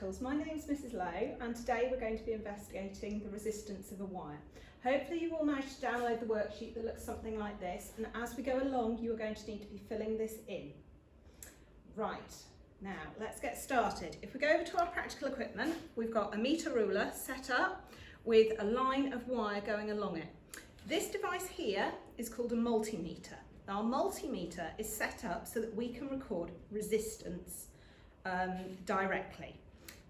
Practicals. My name is Mrs Lowe and today we're going to be investigating the resistance of a wire. Hopefully you've all managed to download the worksheet that looks something like this, and as we go along you are going to need to be filling this in. Right, now let's get started. If we go over to our practical equipment, we've got a meter ruler set up with a line of wire going along it. This device here is called a multimeter. Our multimeter is set up so that we can record resistance directly.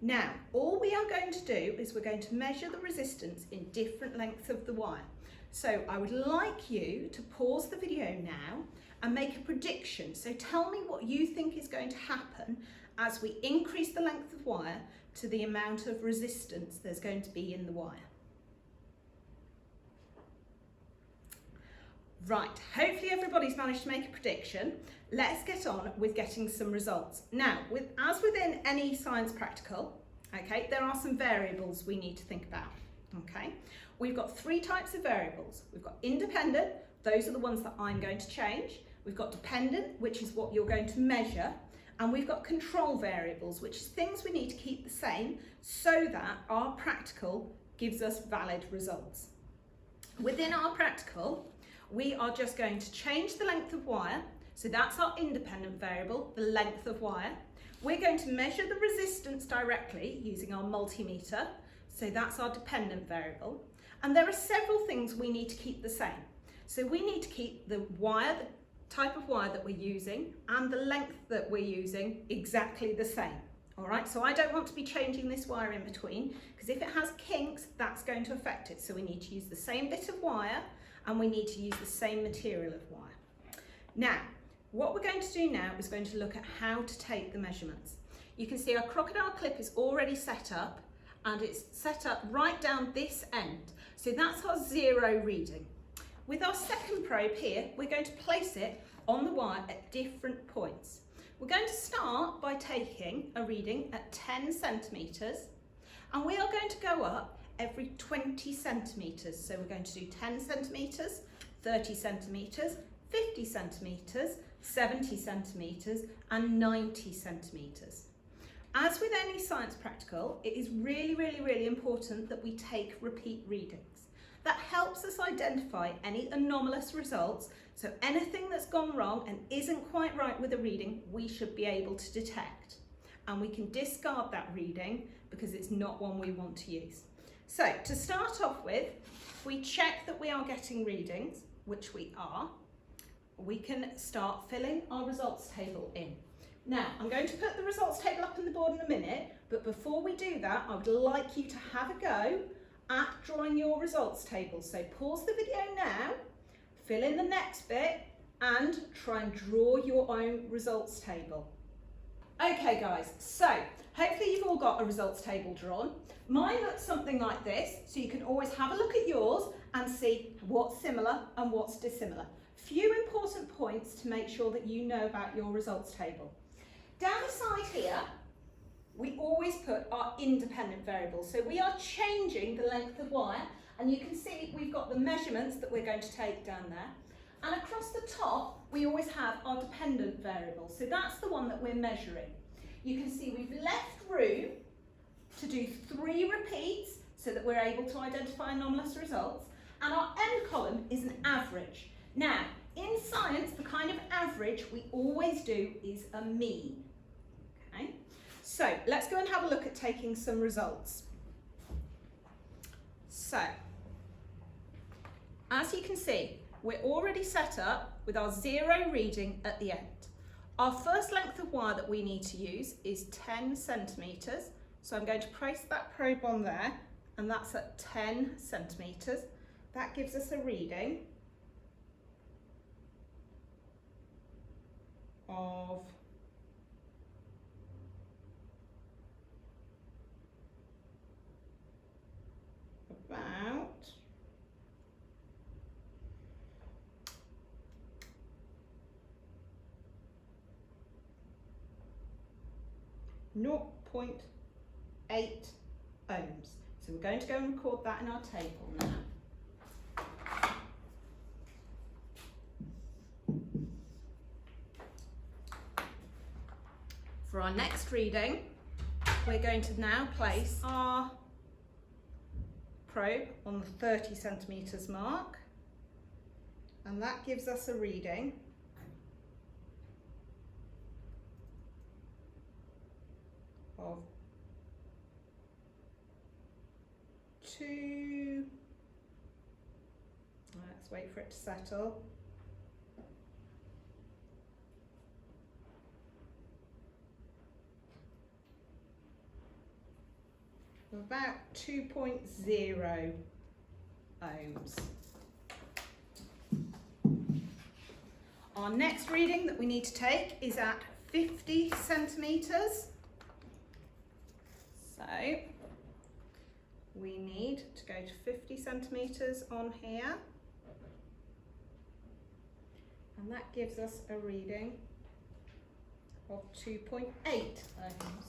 Now, all we are going to do is we're going to measure the resistance in different lengths of the wire. So I would like you to pause the video now and make a prediction. So tell me what you think is going to happen as we increase the length of wire to the amount of resistance there's going to be in the wire. Right, hopefully everybody's managed to make a prediction. Let's get on with getting some results. Now, as within any science practical, okay, there are some variables we need to think about, okay? We've got three types of variables. We've got independent, those are the ones that I'm going to change. We've got dependent, which is what you're going to measure. And we've got control variables, which is things we need to keep the same so that our practical gives us valid results. Within our practical, we are just going to change the length of wire. So that's our independent variable, the length of wire. We're going to measure the resistance directly using our multimeter. So that's our dependent variable. And there are several things we need to keep the same. So we need to keep the wire, the type of wire that we're using, and the length that we're using exactly the same. All right, so I don't want to be changing this wire in between, because if it has kinks, that's going to affect it. So we need to use the same bit of wire and we need to use the same material of wire. Now, what we're going to do now is going to look at how to take the measurements. You can see our crocodile clip is already set up and it's set up right down this end. So that's our zero reading. With our second probe here, we're going to place it on the wire at different points. We're going to start by taking a reading at 10 centimetres and we are going to go up every 20 centimetres. So we're going to do 10 centimetres, 30 centimetres, 50 centimetres, 70 centimetres and 90 centimetres. As with any science practical, it is really important that we take repeat readings. That helps us identify any anomalous results, so anything that's gone wrong and isn't quite right with a reading, we should be able to detect. And we can discard that reading because it's not one we want to use. So to start off with, if we check that we are getting readings, which we are, we can start filling our results table in. Now, I'm going to put the results table up on the board in a minute, but before we do that, I would like you to have a go at drawing your results table. So pause the video now, fill in the next bit, and try and draw your own results table. Okay guys, so hopefully you've all got a results table drawn. Mine looks something like this, so you can always have a look at yours and see what's similar and what's dissimilar. Few important points to make sure that you know about your results table. Down the side here, we always put our independent variables. So we are changing the length of wire, and you can see we've got the measurements that we're going to take down there. And across the top, we always have our dependent variable. So that's the one that we're measuring. You can see we've left room to do 3 repeats so that we're able to identify anomalous results. And our end column is an average. Now, in science, the kind of average we always do is a mean. Okay? So let's go and have a look at taking some results. So, as you can see, we're already set up with our zero reading at the end. Our first length of wire that we need to use is 10 centimetres. So I'm going to place that probe on there, and that's at 10 centimetres. That gives us a reading of about 0.8 ohms. So we're going to go and record that in our table now. For our next reading, we're going to now place our probe on the 30 centimetres mark, and that gives us a reading of 2, let's wait for it to settle, about 2.0 ohms. Our next reading that we need to take is at 50 centimetres. So we need to go to 50 centimetres on here, and that gives us a reading of 2.8 ohms.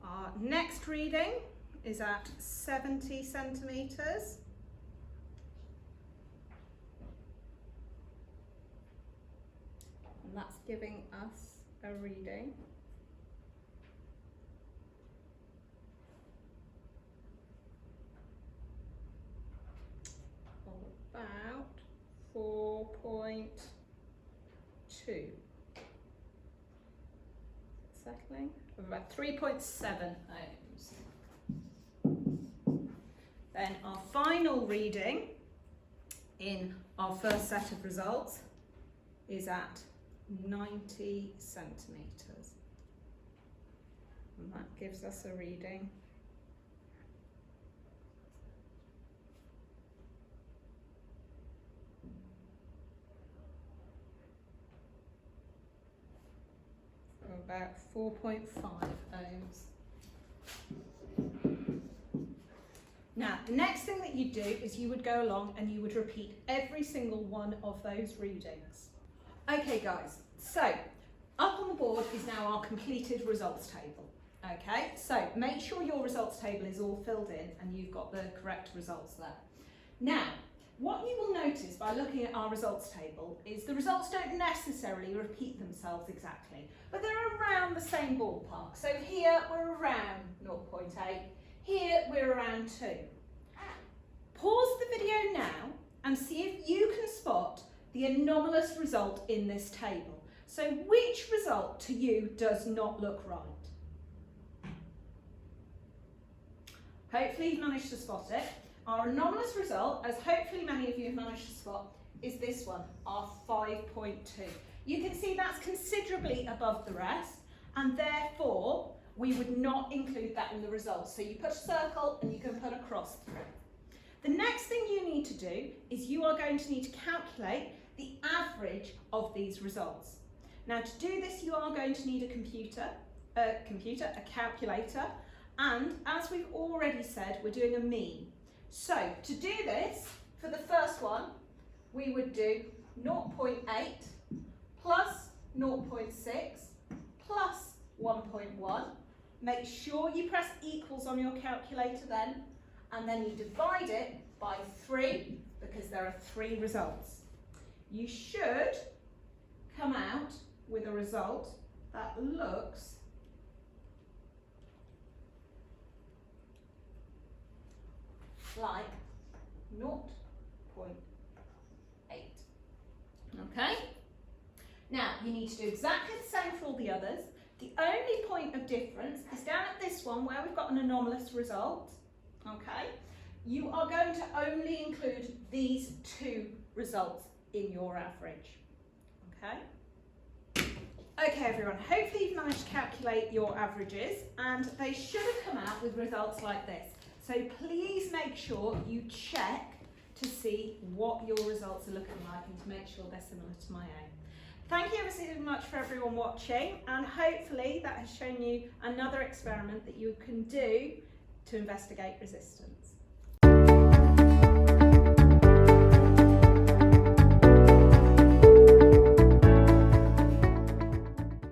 Our next reading is at 70 centimetres. And that's giving us a reading of about 4.2. Settling of about 3.7 ohms. Then our final reading in our first set of results is at 90 centimetres, and that gives us a reading of about 4.5 ohms. Now, the next thing that you do is you would go along and you would repeat every single one of those readings. Okay guys, so up on the board is now our completed results table. Okay, so make sure your results table is all filled in and you've got the correct results there. Now, what you will notice by looking at our results table is the results don't necessarily repeat themselves exactly, but they're around the same ballpark. So here we're around 0.8, here we're around 2. Pause the video now and see if you can spot the anomalous result in this table. So which result to you does not look right? Hopefully you've managed to spot it. Our anomalous result, as hopefully many of you have managed to spot, is this one, our 5.2. You can see that's considerably above the rest, and therefore we would not include that in the results. So you put a circle and you can put a cross through. The next thing you need to do is you are going to need to calculate the average of these results. Now to do this you are going to need a calculator, and as we've already said, we're doing a mean. So to do this, for the first one, we would do 0.8 plus 0.6 plus 1.1. Make sure you press equals on your calculator then, and then you divide it by 3 because there are 3 results. You should come out with a result that looks like 0.8. Okay? Now, you need to do exactly the same for all the others. The only point of difference is down at this one where we've got an anomalous result. Okay? You are going to only include these 2 results in your average. Okay? Okay everyone, hopefully you've managed to calculate your averages and they should have come out with results like this. So please make sure you check to see what your results are looking like and to make sure they're similar to my own. Thank you ever so much for everyone watching, and hopefully that has shown you another experiment that you can do to investigate resistance.